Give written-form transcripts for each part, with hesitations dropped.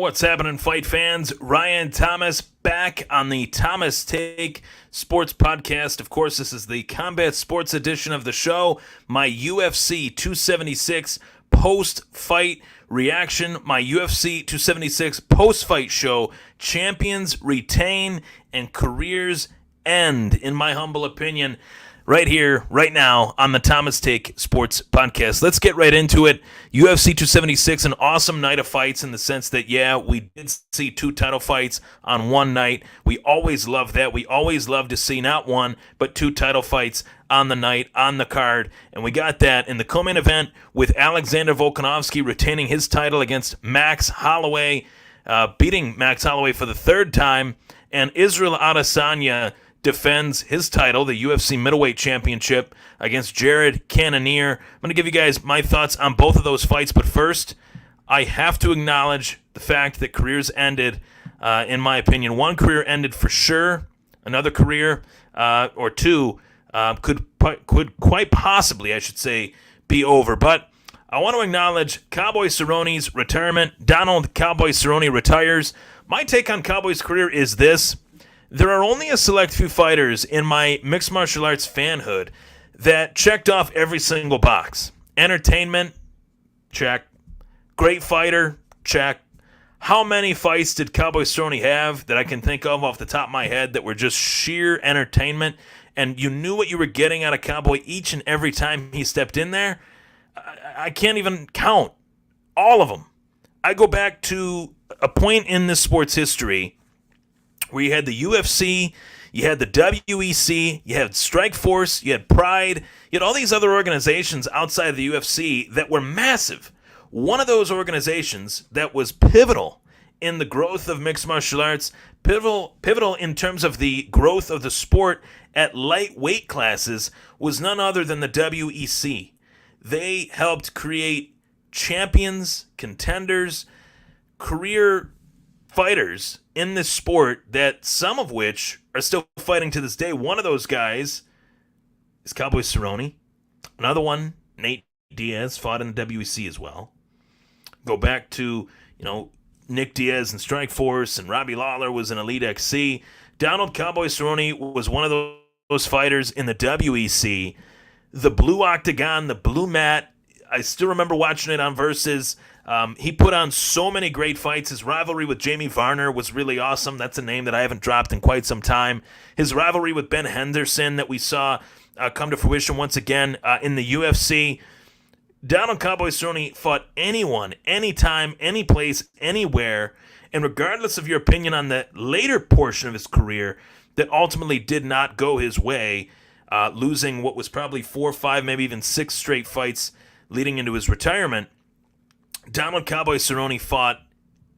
What's happening, fight fans? Ryan Thomas back on the Thomas Take Sports Podcast. Of course, this is the Combat Sports edition of the show. My UFC 276 post-fight reaction. My UFC 276 post-fight show. Champions retain and careers end, in my humble opinion. Right here, right now, on the Thomas Take Sports Podcast. Let's get right into it. UFC 276, an awesome night of fights in the sense that, yeah, we did see two title fights on one night. We always love that. We always love to see not one, but two title fights on the night, on the card. And we got that in the co-main event with Alexander Volkanovski retaining his title against Max Holloway, beating Max Holloway for the third time, and Israel Adesanya defends his title, the UFC middleweight championship, against Jared Cannonier. I'm going to give you guys my thoughts on both of those fights, but first, I have to acknowledge the fact that careers ended, in my opinion. One career ended for sure. Another career, or two, could quite possibly, I should say, be over. But I want to acknowledge Cowboy Cerrone's retirement. Donald Cowboy Cerrone retires. My take on Cowboy's career is this. There are only a select few fighters in my mixed martial arts fanhood that checked off every single box. Entertainment, check. Great fighter, check. How many fights did Cowboy Cerrone have that I can think of off the top of my head that were just sheer entertainment, and you knew what you were getting out of Cowboy each and every time he stepped in there? I can't even count all of them. I go back to a point in this sport's history where you had the UFC, you had the WEC, you had Strikeforce, you had Pride, you had all these other organizations outside of the UFC that were massive. One of those organizations that was pivotal in the growth of mixed martial arts, pivotal in terms of the growth of the sport at lightweight classes, was none other than the WEC. They helped create champions, contenders, career fighters in this sport that some of which are still fighting to this day. One of those guys is Cowboy Cerrone. Another one, Nate Diaz, fought in the WEC as well. Go back to, Nick Diaz and Strikeforce, and Robbie Lawler was in Elite XC. Donald Cowboy Cerrone was one of those fighters in the WEC. The blue octagon, the blue mat, I still remember watching it on Versus. He put on so many great fights. His rivalry with Jamie Varner was really awesome. That's a name that I haven't dropped in quite some time. His rivalry with Ben Henderson that we saw come to fruition once again in the UFC. Donald Cowboy Cerrone fought anyone, anytime, any place, anywhere. And regardless of your opinion on the later portion of his career that ultimately did not go his way, losing what was probably 4, 5, maybe even 6 straight fights leading into his retirement, Donald Cowboy Cerrone fought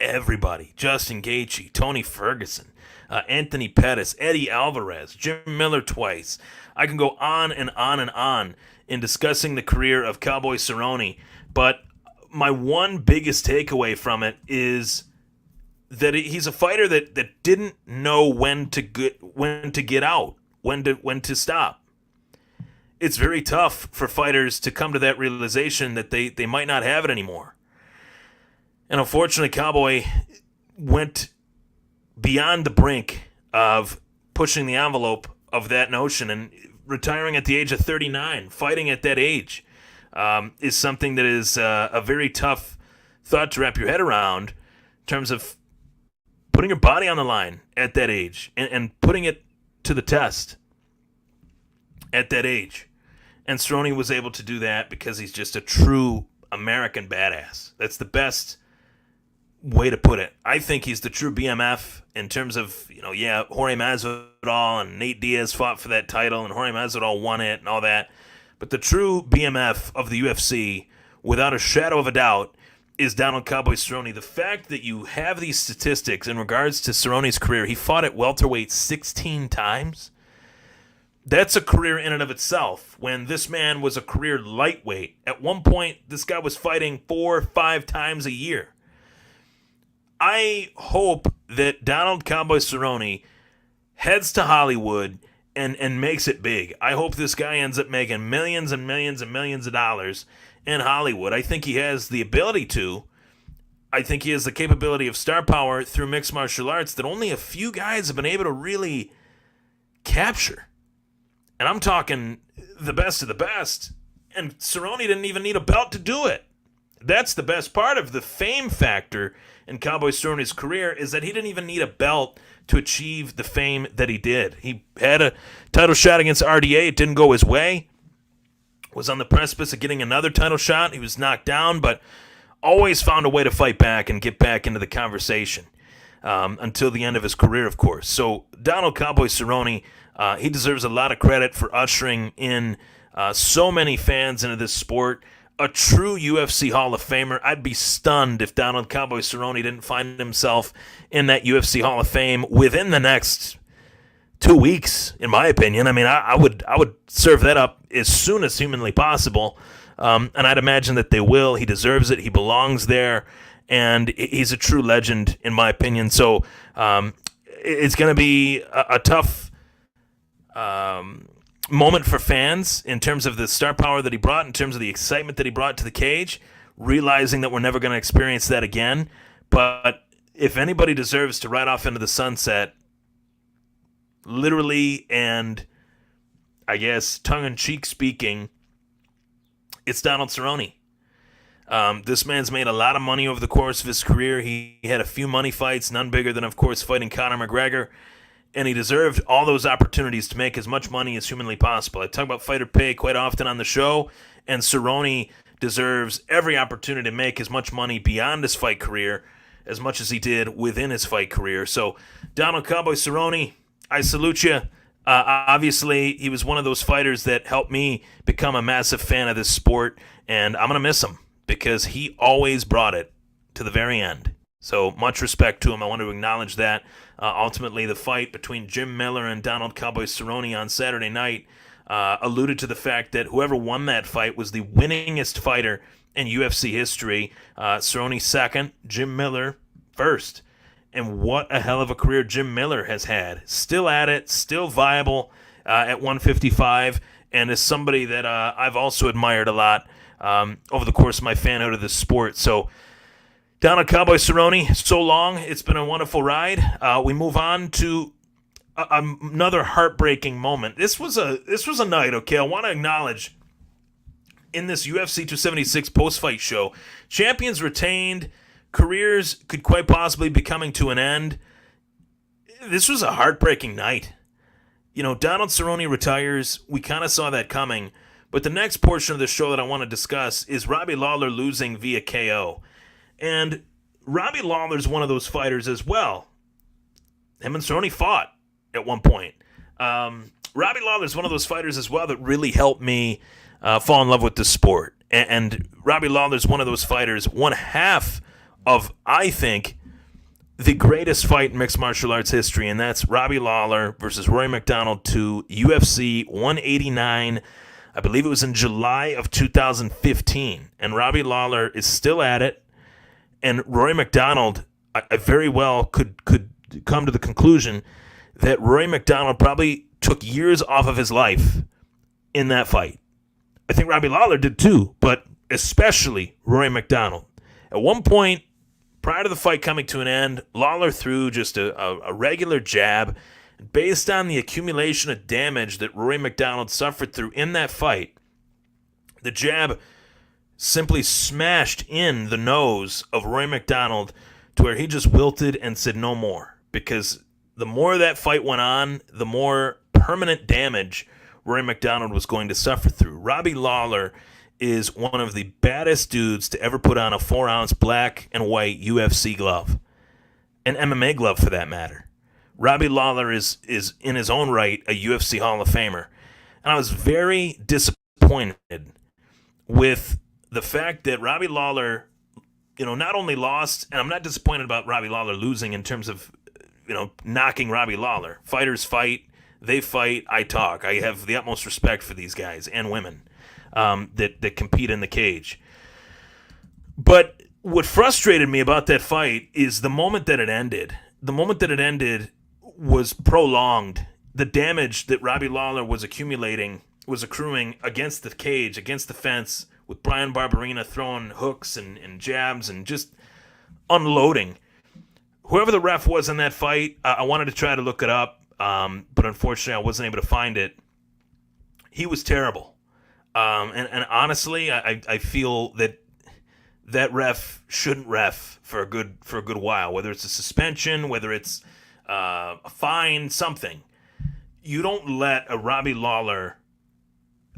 everybody. Justin Gaethje, Tony Ferguson, Anthony Pettis, Eddie Alvarez, Jim Miller twice. I can go on and on and on in discussing the career of Cowboy Cerrone, but my one biggest takeaway from it is that he's a fighter that didn't know when to get out, when to stop. It's very tough for fighters to come to that realization that they might not have it anymore. And unfortunately, Cowboy went beyond the brink of pushing the envelope of that notion, and retiring at the age of 39, fighting at that age, is something that is a very tough thought to wrap your head around in terms of putting your body on the line at that age and putting it to the test at that age. And Cerrone was able to do that because he's just a true American badass. That's the best way to put it. I think he's the true BMF in terms of, Jorge Masvidal and Nate Diaz fought for that title and Jorge Masvidal won it and all that. But the true BMF of the UFC, without a shadow of a doubt, is Donald Cowboy Cerrone. The fact that you have these statistics in regards to Cerrone's career, he fought at welterweight 16 times. That's a career in and of itself, when this man was a career lightweight. At one point, this guy was fighting 4 or 5 times a year. I hope that Donald Cowboy Cerrone heads to Hollywood and makes it big. I hope this guy ends up making millions and millions and millions of dollars in Hollywood. I think he has the ability to. I think he has the capability of star power through mixed martial arts that only a few guys have been able to really capture. And I'm talking the best of the best. And Cerrone didn't even need a belt to do it. That's the best part of the fame factor in Cowboy Cerrone's career, is that he didn't even need a belt to achieve the fame that he did. He had a title shot against RDA. It didn't go his way. Was on the precipice of getting another title shot. He was knocked down, but always found a way to fight back and get back into the conversation until the end of his career, of course. So Donald Cowboy Cerrone, he deserves a lot of credit for ushering in so many fans into this sport. A true UFC Hall of Famer. I'd be stunned if Donald Cowboy Cerrone didn't find himself in that UFC Hall of Fame within the next 2 weeks, in my opinion. I mean, I would serve that up as soon as humanly possible, and I'd imagine that they will. He deserves it. He belongs there, and he's a true legend, in my opinion. So it's going to be a tough moment for fans in terms of the star power that he brought, in terms of the excitement that he brought to the cage, realizing that we're never going to experience that again. But if anybody deserves to ride off into the sunset, literally and I guess tongue-in-cheek speaking, it's Donald Cerrone. This man's made a lot of money over the course of his career. He had a few money fights, none bigger than, of course, fighting Conor McGregor. And he deserved all those opportunities to make as much money as humanly possible. I talk about fighter pay quite often on the show, and Cerrone deserves every opportunity to make as much money beyond his fight career as much as he did within his fight career. So, Donald Cowboy Cerrone, I salute you. Obviously, he was one of those fighters that helped me become a massive fan of this sport, and I'm going to miss him because he always brought it to the very end. So much respect to him. I want to acknowledge that. Ultimately, the fight between Jim Miller and Donald Cowboy Cerrone on Saturday night alluded to the fact that whoever won that fight was the winningest fighter in UFC history. Cerrone second, Jim Miller first. And what a hell of a career Jim Miller has had. Still at it, still viable at 155, and is somebody that I've also admired a lot over the course of my fanhood of this sport. So, Donald Cowboy Cerrone, so long. It's been a wonderful ride. We move on to another heartbreaking moment. This was a night, okay? I want to acknowledge in this UFC 276 post-fight show, champions retained, careers could quite possibly be coming to an end. This was a heartbreaking night. You know, Donald Cerrone retires. We kind of saw that coming. But the next portion of the show that I want to discuss is Robbie Lawler losing via KO. And Robbie Lawler's one of those fighters as well. Him and Cerrone fought at one point. Robbie Lawler's one of those fighters as well that really helped me fall in love with this sport. And Robbie Lawler's one of those fighters, one half of, I think, the greatest fight in mixed martial arts history, and that's Robbie Lawler versus Rory McDonald to UFC 189. I believe it was in July of 2015. And Robbie Lawler is still at it. And Rory McDonald, I very well could come to the conclusion that Rory McDonald probably took years off of his life in that fight. I think Robbie Lawler did too, but especially Rory McDonald. At one point, prior to the fight coming to an end, Lawler threw just a regular jab. Based on the accumulation of damage that Rory McDonald suffered through in that fight, the jab simply smashed in the nose of Rory McDonald to where he just wilted and said no more. Because the more that fight went on, the more permanent damage Rory McDonald was going to suffer through. Robbie Lawler is one of the baddest dudes to ever put on a 4-ounce black and white UFC glove. An MMA glove, for that matter. Robbie Lawler is in his own right a UFC Hall of Famer. And I was very disappointed with the fact that Robbie Lawler, not only lost, and I'm not disappointed about Robbie Lawler losing in terms of, knocking Robbie Lawler. Fighters fight, they fight, I talk. I have the utmost respect for these guys and women that compete in the cage. But what frustrated me about that fight is the moment that it ended. The moment that it ended was prolonged. The damage that Robbie Lawler was accumulating was accruing against the cage, against the fence, with Brian Barberina throwing hooks and jabs and just unloading. Whoever the ref was in that fight, I wanted to try to look it up, but unfortunately I wasn't able to find it. He was terrible. And honestly, I feel that ref shouldn't ref for a good while, whether it's a suspension, whether it's a fine, something. You don't let a Robbie Lawler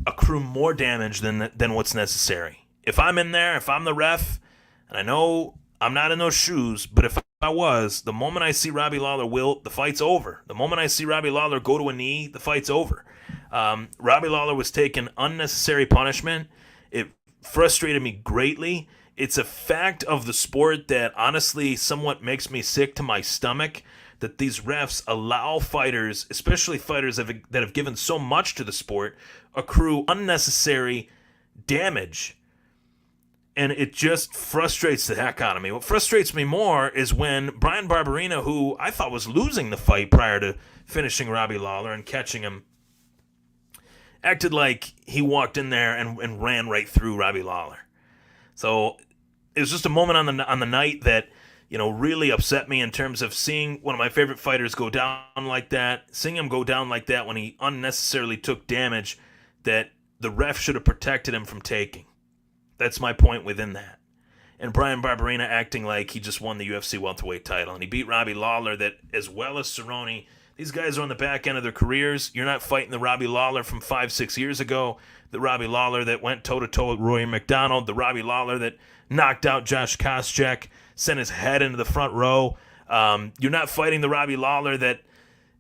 accrue more damage than what's necessary. If I'm in there, if I'm the ref, and I know I'm not in those shoes, but if I was, the moment I see Robbie Lawler the fight's over. The moment I see Robbie Lawler go to a knee, the fight's over. Robbie Lawler was taking unnecessary punishment. It frustrated me greatly. It's a fact of the sport that honestly somewhat makes me sick to my stomach, that these refs allow fighters, especially fighters that have given so much to the sport, accrue unnecessary damage. And it just frustrates the heck out of me. What frustrates me more is when Bryan Barberena, who I thought was losing the fight prior to finishing Robbie Lawler and catching him, acted like he walked in there and ran right through Robbie Lawler. So it was just a moment on the night that, really upset me in terms of seeing one of my favorite fighters go down like that, seeing him go down like that when he unnecessarily took damage that the ref should have protected him from taking. That's my point within that. And Bryan Barberena acting like he just won the UFC welterweight title. And he beat Robbie Lawler, that as well as Cerrone, these guys are on the back end of their careers. You're not fighting the Robbie Lawler from 5-6 years ago, the Robbie Lawler that went toe-to-toe with Roy McDonald, the Robbie Lawler that knocked out Josh Koscheck, sent his head into the front row. You're not fighting the Robbie Lawler that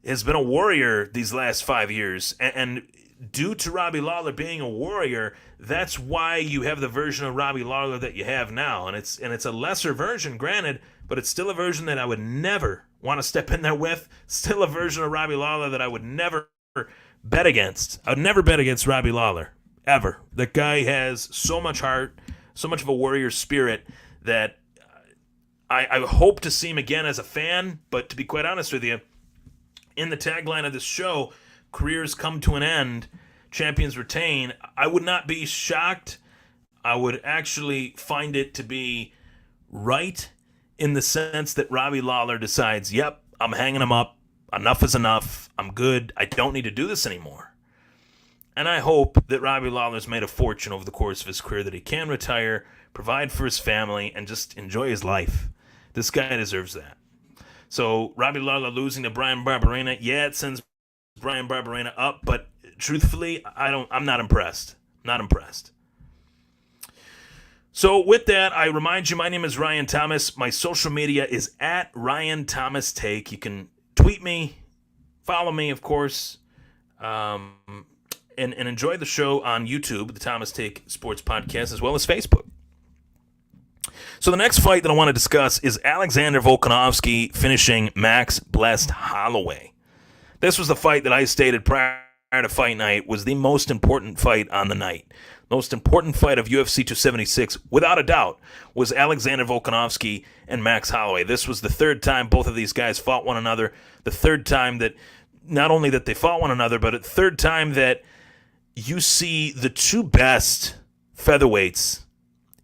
has been a warrior these last 5 years. And due to Robbie Lawler being a warrior, that's why you have the version of Robbie Lawler that you have now. And it's a lesser version, granted, but it's still a version that I would never want to step in there with. Still a version of Robbie Lawler that I would never bet against. I would never bet against Robbie Lawler, ever. That guy has so much heart, so much of a warrior spirit that I hope to see him again as a fan. But to be quite honest with you, in the tagline of this show, careers come to an end, champions retain, I would not be shocked. I would actually find it to be right in the sense that Robbie Lawler decides, yep, I'm hanging him up. Enough is enough. I'm good. I don't need to do this anymore. And I hope that Robbie Lawler's made a fortune over the course of his career, that he can retire, provide for his family, and just enjoy his life. This guy deserves that. So Robbie Lawler losing to Bryan Barberena, yeah, it sends Bryan Barberena up, but truthfully, I'm not impressed. Not impressed. So with that, I remind you, my name is Ryan Thomas. My social media is at Ryan Thomas Take. You can tweet me, follow me, of course, and enjoy the show on YouTube, the Thomas Take Sports Podcast, as well as Facebook. So the next fight that I want to discuss is Alexander Volkanovski finishing Max Blessed Holloway. This was the fight that I stated prior to fight night was the most important fight on the night. Most important fight of UFC 276, without a doubt, was Alexander Volkanovski and Max Holloway. This was the third time both of these guys fought one another. The third time that, not only that they fought one another, but the third time that you see the two best featherweights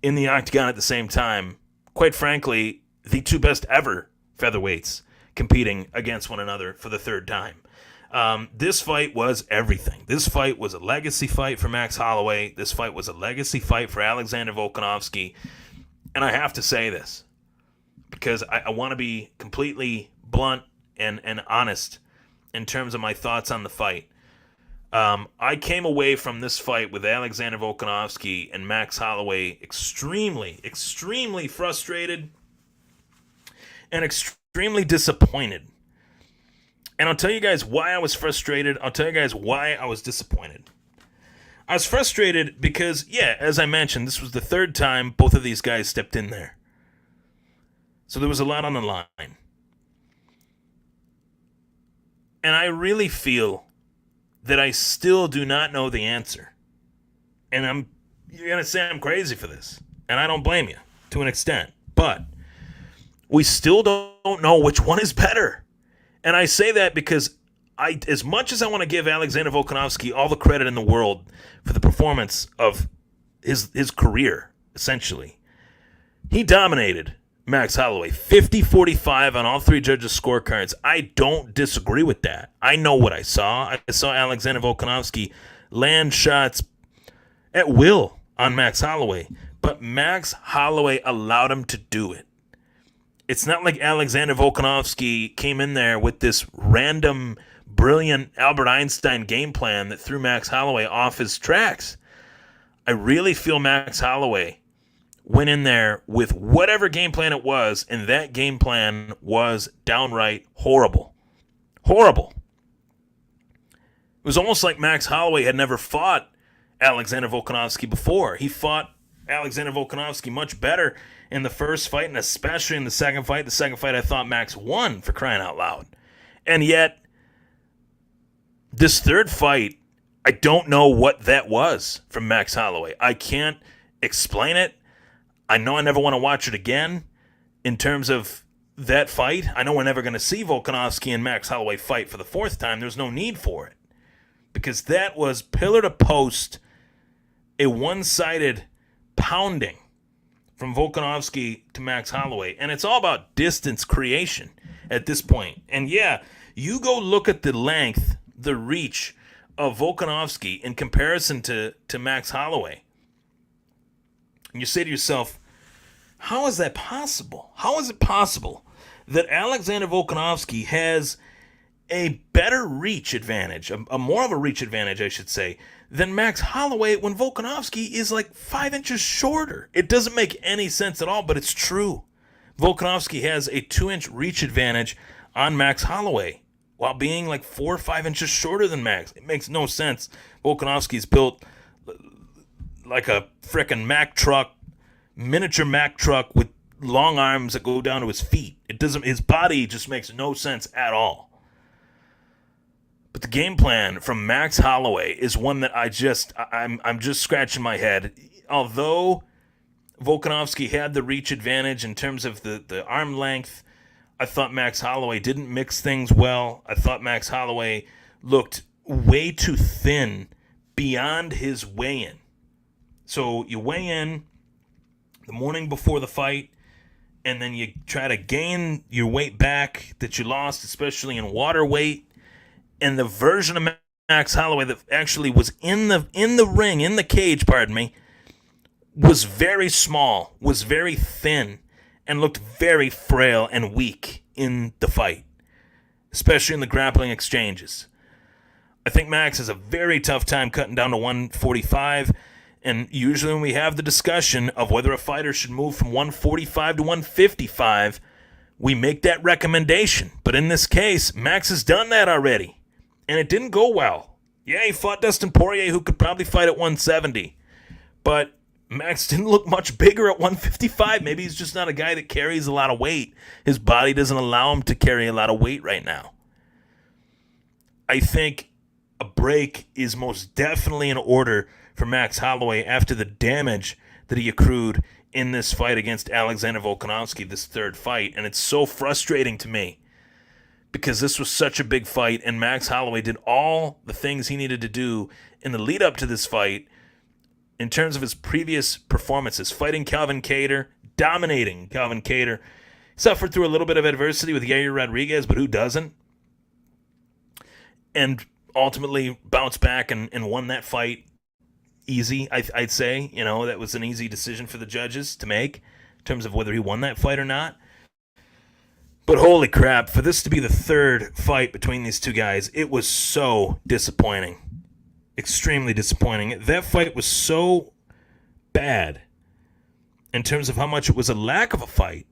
in the octagon at the same time. Quite frankly, the two best ever featherweights competing against one another for the third time. This fight was everything. This fight was a legacy fight for Max Holloway. This fight was a legacy fight for Alexander Volkanovski. And I have to say this because I want to be completely blunt and honest in terms of my thoughts on the fight. I came away from this fight with Alexander Volkanovski and Max Holloway extremely, extremely frustrated and extremely disappointed. And I'll tell you guys why I was frustrated. I'll tell you guys why I was disappointed. I was frustrated because, yeah, as I mentioned, this was the third time both of these guys stepped in there. So there was a lot on the line. And I really feel that I still do not know the answer. And you're going to say I'm crazy for this. And I don't blame you to an extent. But we still don't know which one is better. And I say that because as much as I want to give Alexander Volkanovski all the credit in the world for the performance of his career, essentially, he dominated Max Holloway. 50-45 on all three judges' scorecards. I don't disagree with that. I know what I saw. I saw Alexander Volkanovski land shots at will on Max Holloway, but Max Holloway allowed him to do it. It's not like Alexander Volkanovski came in there with this random, brilliant Albert Einstein game plan that threw Max Holloway off his tracks. I really feel Max Holloway went in there with whatever game plan it was, and that game plan was downright horrible. Horrible. It was almost like Max Holloway had never fought Alexander Volkanovski before. He fought Alexander Volkanovski much better in the first fight, and especially in the second fight. The second fight I thought Max won, for crying out loud. And yet, this third fight, I don't know what that was from Max Holloway. I can't explain it. I know I never want to watch it again in terms of that fight. I know we're never going to see Volkanovski and Max Holloway fight for the fourth time. There's no need for it. Because that was pillar to post, a one-sided pounding from Volkanovski to Max Holloway. And it's all about distance creation at this point. And yeah, you go look at the length, the reach of Volkanovski in comparison to Max Holloway. And you say to yourself, how is that possible? How is it possible that Alexander Volkanovski has a better reach advantage, a more of a reach advantage, I should say, than Max Holloway when Volkanovski is like 5 inches shorter? It doesn't make any sense at all, but it's true. Volkanovski has a 2-inch reach advantage on Max Holloway while being like 4 or 5 inches shorter than Max. It makes no sense. Volkanovski's built like a frickin' Mack truck, miniature Mack truck with long arms that go down to his feet. His body just makes no sense at all. But the game plan from Max Holloway is one that I'm just scratching my head. Although Volkanovski had the reach advantage in terms of the arm length, I thought Max Holloway didn't mix things well. I thought Max Holloway looked way too thin beyond his weigh-in. So you weigh in the morning before the fight, and then you try to gain your weight back that you lost, especially in water weight. And the version of Max Holloway that actually was in the ring, in the cage, was very small, was very thin, and looked very frail and weak in the fight, especially in the grappling exchanges. I think Max has a very tough time cutting down to 145. And usually when we have the discussion of whether a fighter should move from 145 to 155, we make that recommendation. But in this case, Max has done that already, and it didn't go well. Yeah, he fought Dustin Poirier, who could probably fight at 170. But Max didn't look much bigger at 155. Maybe he's just not a guy that carries a lot of weight. His body doesn't allow him to carry a lot of weight right now. I think a break is most definitely in order for Max Holloway after the damage that he accrued in this fight against Alexander Volkanovski, this third fight. And it's so frustrating to me because this was such a big fight, and Max Holloway did all the things he needed to do in the lead up to this fight in terms of his previous performances, fighting Calvin Kattar, dominating Calvin Kattar. Suffered through a little bit of adversity with Yair Rodriguez, but who doesn't? And ultimately bounced back and won that fight easy, I'd say. You know, that was an easy decision for the judges to make in terms of whether he won that fight or not. But holy crap, for this to be the third fight between these two guys, it was so disappointing. Extremely disappointing. That fight was so bad in terms of how much it was a lack of a fight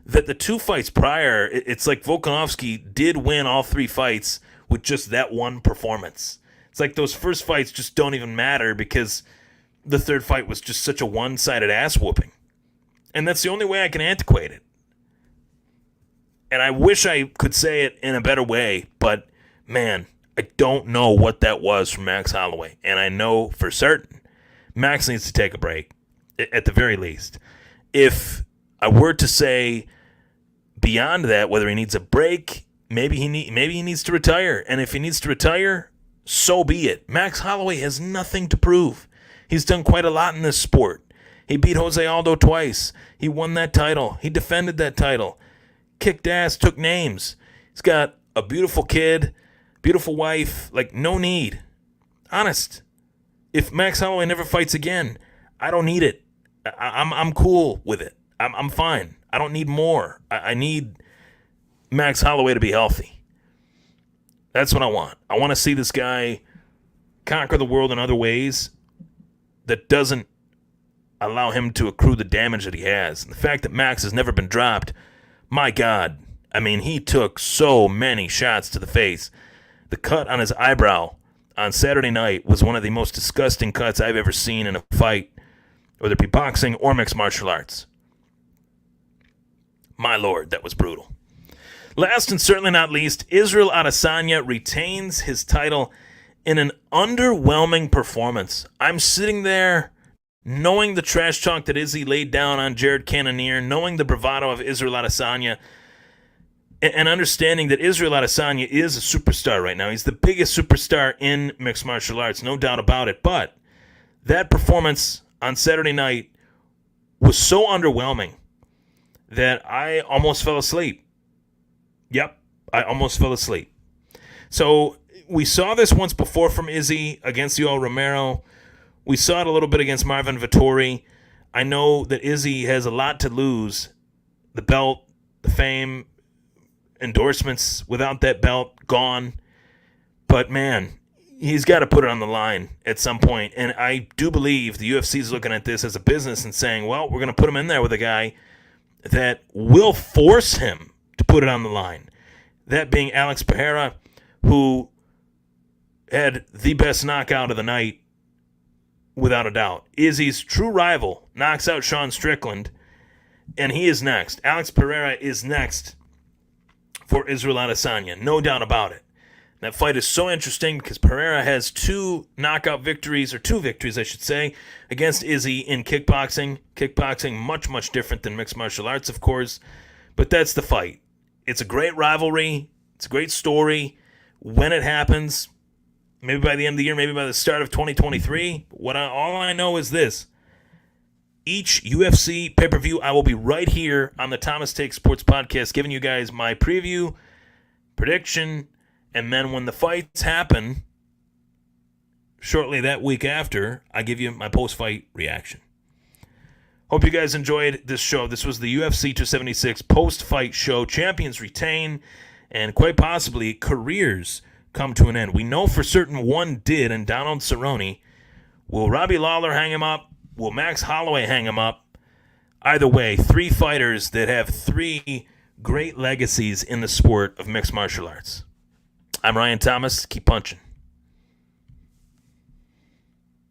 that the two fights prior, it's like Volkanovski did win all three fights with just that one performance. It's like those first fights just don't even matter because the third fight was just such a one-sided ass-whooping. And that's the only way I can antiquate it. And I wish I could say it in a better way, but, man, I don't know what that was from Max Holloway. And I know for certain Max needs to take a break, at the very least. If I were to say beyond that, whether he needs a break, maybe he needs to retire. And if he needs to retire, so be it. Max Holloway has nothing to prove. He's done quite a lot in this sport. He beat Jose Aldo twice. He won that title. He defended that title. Kicked ass, took names. He's got a beautiful kid, beautiful wife. Like, no need. Honest. If Max Holloway never fights again, I don't need it. I'm cool with it. I'm fine. I don't need more. I need Max Holloway to be healthy. That's what I want. I want to see this guy conquer the world in other ways that doesn't allow him to accrue the damage that he has. And the fact that Max has never been dropped, my God. I mean, he took so many shots to the face. The cut on his eyebrow on Saturday night was one of the most disgusting cuts I've ever seen in a fight, whether it be boxing or mixed martial arts. My Lord, that was brutal. Last and certainly not least, Israel Adesanya retains his title in an underwhelming performance. I'm sitting there knowing the trash talk that Izzy laid down on Jared Cannonier, knowing the bravado of Israel Adesanya, and understanding that Israel Adesanya is a superstar right now. He's the biggest superstar in mixed martial arts, no doubt about it. But that performance on Saturday night was so underwhelming that I almost fell asleep. Yep, I almost fell asleep. So we saw this once before from Izzy against Yoel Romero. We saw it a little bit against Marvin Vettori. I know that Izzy has a lot to lose. The belt, the fame, endorsements without that belt, gone. But man, he's got to put it on the line at some point. And I do believe the UFC is looking at this as a business and saying, well, we're going to put him in there with a guy that will force him to put it on the line. That being Alex Pereira, who had the best knockout of the night, without a doubt. Izzy's true rival knocks out Sean Strickland, and he is next. Alex Pereira is next for Israel Adesanya, no doubt about it. That fight is so interesting because Pereira has two victories, I should say, against Izzy in kickboxing. Kickboxing, much, much different than mixed martial arts, of course. But that's the fight. It's a great rivalry. It's a great story. When it happens, maybe by the end of the year, maybe by the start of 2023, all I know is this. Each UFC pay-per-view, I will be right here on the Thomas Take Sports Podcast giving you guys my preview, prediction, and then when the fights happen, shortly that week after, I give you my post-fight reaction. Hope you guys enjoyed this show. This was the UFC 276 post-fight show. Champions retain, and quite possibly careers come to an end. We know for certain one did, and Donald Cerrone. Will Robbie Lawler hang him up? Will Max Holloway hang him up? Either way, three fighters that have three great legacies in the sport of mixed martial arts. I'm Ryan Thomas. Keep punching.